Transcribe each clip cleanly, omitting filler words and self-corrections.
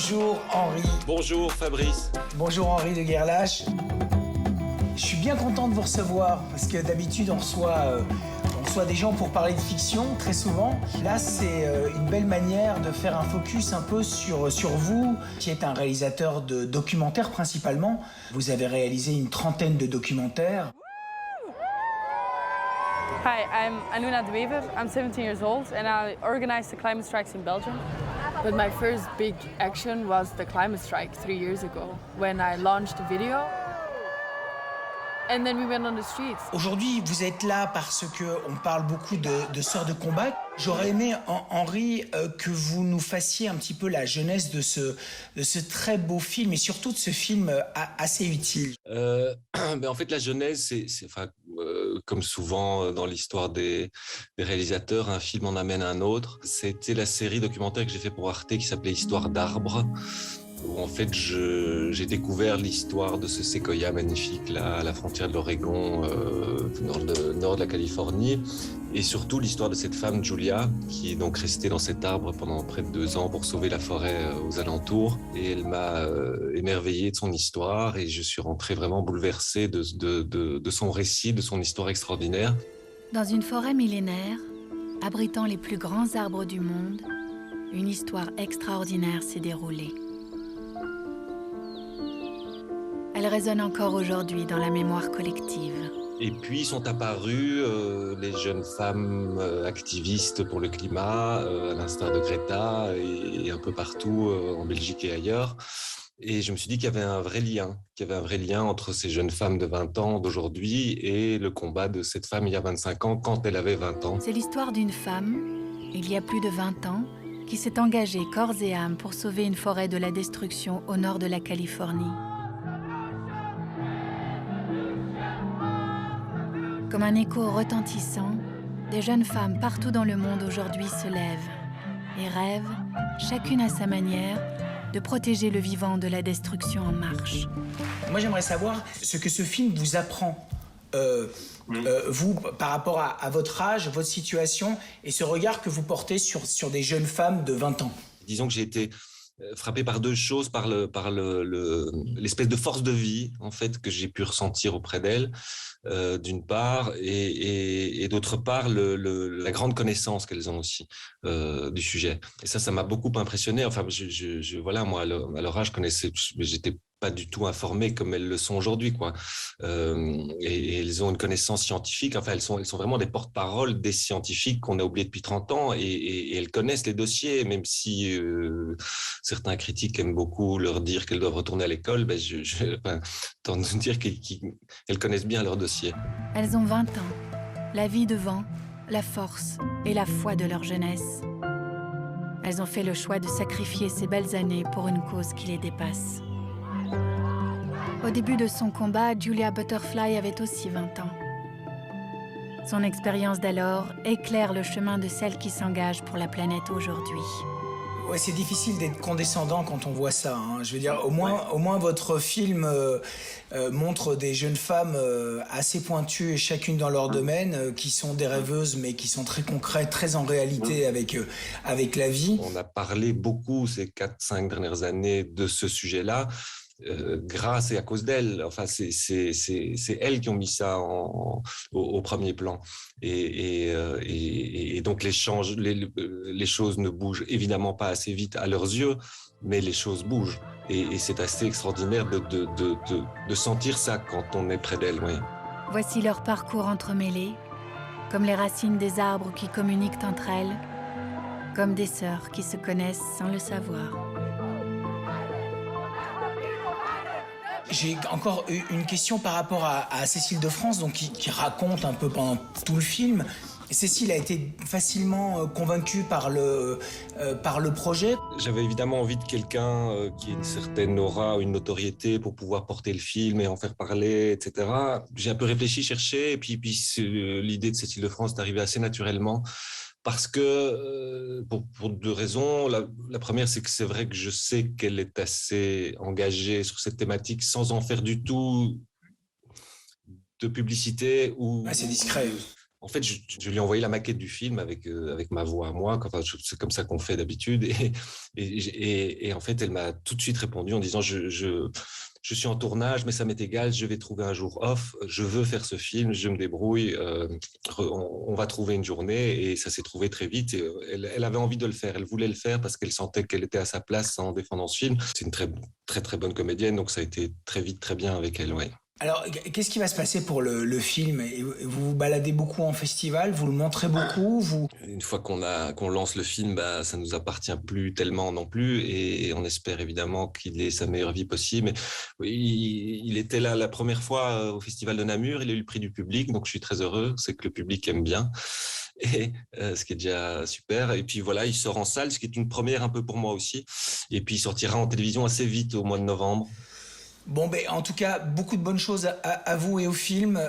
Bonjour Henri. Bonjour Fabrice. Bonjour Henri de Guerlache. Je suis bien content de vous recevoir parce que d'habitude on reçoit des gens pour parler de fiction très souvent. Là c'est une belle manière de faire un focus un peu sur vous, qui êtes un réalisateur de documentaires principalement. Vous avez réalisé une trentaine de documentaires. Hi, I'm Anuna de Wever. I'm 17 years old and I organize the climate strikes in Belgium. But my first big action was the climate strike 3 years ago when I launched a video. And then we went on the streets. Aujourd'hui, vous êtes là parce qu'on parle beaucoup de sorts de combat. J'aurais aimé, Henri, que vous nous fassiez un petit peu la jeunesse de ce très beau film et surtout de ce film assez utile. En fait, la genèse, comme souvent dans l'histoire des réalisateurs, un film en amène un autre. C'était la série documentaire que j'ai fait pour Arte qui s'appelait Histoire d'arbres, où en fait j'ai découvert l'histoire de ce séquoia magnifique là, à la frontière de l'Oregon, dans le nord de la Californie, et surtout l'histoire de cette femme Julia qui est donc restée dans cet arbre pendant près de 2 ans pour sauver la forêt aux alentours, et elle m'a émerveillé de son histoire et je suis rentré vraiment bouleversé de son récit, de son histoire extraordinaire. Dans une forêt millénaire, abritant les plus grands arbres du monde, une histoire extraordinaire s'est déroulée. Elle résonne encore aujourd'hui dans la mémoire collective. Et puis sont apparues les jeunes femmes activistes pour le climat, à l'instar de Greta et un peu partout en Belgique et ailleurs. Et je me suis dit qu'il y avait un vrai lien entre ces jeunes femmes de 20 ans d'aujourd'hui et le combat de cette femme il y a 25 ans quand elle avait 20 ans. C'est l'histoire d'une femme, il y a plus de 20 ans, qui s'est engagée corps et âme pour sauver une forêt de la destruction au nord de la Californie. Comme un écho retentissant, des jeunes femmes partout dans le monde aujourd'hui se lèvent et rêvent, chacune à sa manière, de protéger le vivant de la destruction en marche. Moi, j'aimerais savoir ce que ce film vous apprend, vous, par rapport à votre âge, votre situation, et ce regard que vous portez sur des jeunes femmes de 20 ans. Disons que j'ai été frappé par 2 choses, par l'espèce de force de vie en fait que j'ai pu ressentir auprès d'elles, d'une part, et d'autre part la grande connaissance qu'elles ont aussi du sujet. Et ça m'a beaucoup impressionné. Enfin, voilà, moi à leur âge, j'étais pas du tout informé comme elles le sont aujourd'hui, quoi. Et elles ont une connaissance scientifique. Enfin, elles sont vraiment des porte-parole des scientifiques qu'on a oubliés depuis 30 ans, et elles connaissent les dossiers, même si certains critiques aiment beaucoup leur dire qu'elles doivent retourner à l'école. Tant de dire qu'elles connaissent bien leurs dossiers. Elles ont 20 ans, la vie devant, la force et la foi de leur jeunesse. Elles ont fait le choix de sacrifier ces belles années pour une cause qui les dépasse. Au début de son combat, Julia Butterfly avait aussi 20 ans. Son expérience d'alors éclaire le chemin de celle qui s'engage pour la planète aujourd'hui. Ouais, c'est difficile d'être condescendant quand on voit ça, hein. Je veux dire, au moins votre film montre des jeunes femmes assez pointues, chacune dans leur domaine, qui sont des rêveuses, mais qui sont très concrètes, très en réalité avec la vie. On a parlé beaucoup ces 4-5 dernières années de ce sujet-là. Grâce et à cause d'elles. Enfin, c'est elles qui ont mis ça au premier plan. Et donc les choses ne bougent évidemment pas assez vite à leurs yeux, mais les choses bougent. Et c'est assez extraordinaire de sentir ça quand on est près d'elles. Oui. Voici leur parcours entremêlé, comme les racines des arbres qui communiquent entre elles, comme des sœurs qui se connaissent sans le savoir. J'ai encore une question par rapport à Cécile de France, donc qui raconte un peu pendant tout le film. Cécile a été facilement convaincue par le projet. J'avais évidemment envie de quelqu'un qui ait une certaine aura, une notoriété pour pouvoir porter le film et en faire parler, etc. J'ai un peu réfléchi, cherché, et puis l'idée de Cécile de France est arrivée assez naturellement. Parce que, pour 2 raisons. La première, c'est que c'est vrai que je sais qu'elle est assez engagée sur cette thématique sans en faire du tout de publicité. C'est discret. En fait, je lui ai envoyé la maquette du film avec ma voix à moi. Enfin, c'est comme ça qu'on fait d'habitude. Et en fait, elle m'a tout de suite répondu en disant je suis en tournage, mais ça m'est égal, je vais trouver un jour off, je veux faire ce film, je me débrouille, on va trouver une journée, et ça s'est trouvé très vite. Et elle avait envie de le faire, elle voulait le faire parce qu'elle sentait qu'elle était à sa place en défendant ce film. C'est une très, très, très bonne comédienne, donc ça a été très vite, très bien avec elle, ouais. Alors, qu'est-ce qui va se passer pour le film? Vous vous baladez beaucoup en festival, vous le montrez beaucoup, Une fois qu'on lance le film, ça nous appartient plus tellement non plus, et on espère évidemment qu'il ait sa meilleure vie possible. Mais oui, il était là la première fois au Festival de Namur, il a eu le prix du public, donc je suis très heureux, c'est que le public aime bien. Et ce qui est déjà super. Et puis voilà, il sort en salle, ce qui est une première un peu pour moi aussi. Et puis il sortira en télévision assez vite, au mois de novembre. Bon, en tout cas, beaucoup de bonnes choses à vous et au film,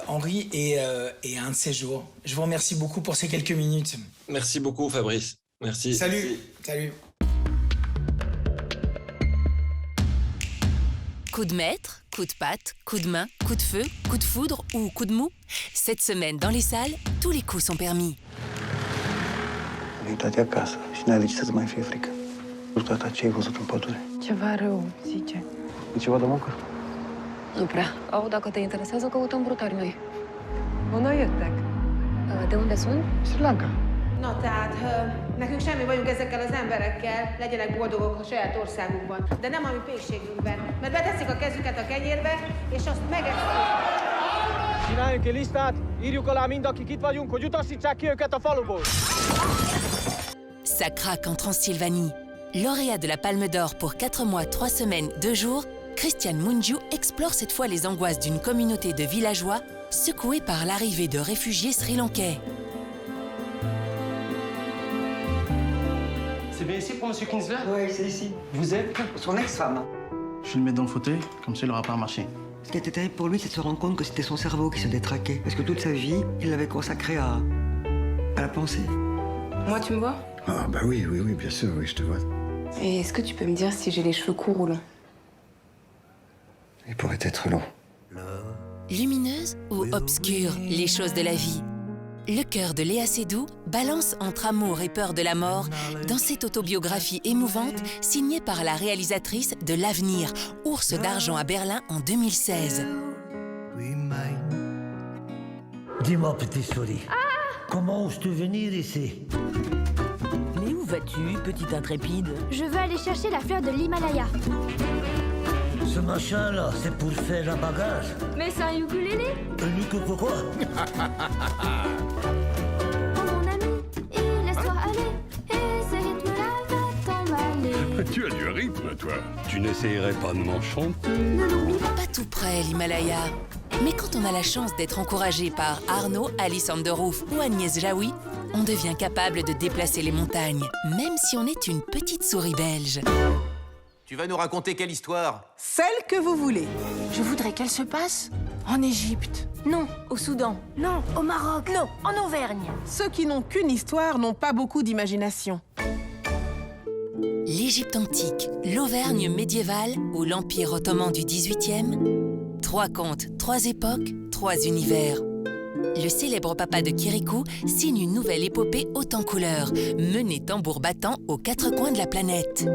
Henri, et à un de ces jours. Je vous remercie beaucoup pour ces quelques minutes. Merci beaucoup, Fabrice. Merci. Salut. Salut. Coup de maître, coup de patte, coup de main, coup de feu, coup de foudre ou coup de mou. Cette semaine, dans les salles, tous les coups sont permis. Uitați acasă și n-ai de ce să-ți mai fie frică. Nu tata, ce ai văzut în pădure? Ceva rău, zice. E ceva de muncă? Nu prea. Au, dacă te interesează, căutăm brutari noi. Honnan jöttek? De unde sunt? Sri Lanka. Na, tehát nekünk semmi bajunk ezekkel az emberekkel, legyenek boldogok a saját országukban, de nem a mi pékségünkben, mert beteszik a kezüket a kenyérbe, és azt megeszik. Csináljunk egy listát, írjuk alá mind, akik itt vagyunk, hogy utasítsák ki őket a faluból. Ça craque en Transylvanie. Lauréat de la Palme d'Or pour 4 mois, 3 semaines, 2 jours, Christian Mungiu explore cette fois les angoisses d'une communauté de villageois secouée par l'arrivée de réfugiés sri-lankais. C'est bien ici pour M. Kinsler? Oui, c'est ici. Vous êtes? Son ex-femme. Je vais le mettre dans le fauteuil, comme ça il n'aura pas à marcher. Ce qui était terrible pour lui, c'est de se rendre compte que c'était son cerveau qui se détraquait. Parce que toute sa vie, il l'avait consacré à la pensée. Moi, tu me vois? Ah bah oui, bien sûr, oui, je te vois. Et est-ce que tu peux me dire si j'ai les cheveux courts ou longs? Il pourrait être long. Lumineuse ou obscure, les choses de la vie. Le cœur de Léa Seydoux balance entre amour et peur de la mort dans cette autobiographie émouvante signée par la réalisatrice de L'Avenir, Ours d'argent à Berlin en 2016. Dis-moi, petite souris, comment oses-tu venir ici? Mais où vas-tu, petite intrépide? Je veux aller chercher la fleur de l'Himalaya. Ce machin-là, c'est pour faire un bagage. Mais c'est un ukulélé. Un ukulélé quoi? Oh mon ami, et laisse-toi aller. Et ce rythme-là va t'emballer. Tu as du rythme, toi. Tu n'essayerais pas de m'enchanter? Ne l'oublie pas. Pas tout près, l'Himalaya. Mais quand on a la chance d'être encouragé par Arnaud, Alice Anderouf ou Agnès Jaoui, on devient capable de déplacer les montagnes, même si on est une petite souris belge. Tu vas nous raconter quelle histoire? Celle que vous voulez. Je voudrais qu'elle se passe en Égypte. Non, au Soudan. Non, au Maroc. Non, en Auvergne. Ceux qui n'ont qu'une histoire n'ont pas beaucoup d'imagination. L'Égypte antique, l'Auvergne médiévale ou l'Empire ottoman du XVIIIe. 3 contes, 3 époques, 3 univers. Le célèbre papa de Kirikou signe une nouvelle épopée haute en couleurs, menée tambour battant aux 4 coins de la planète.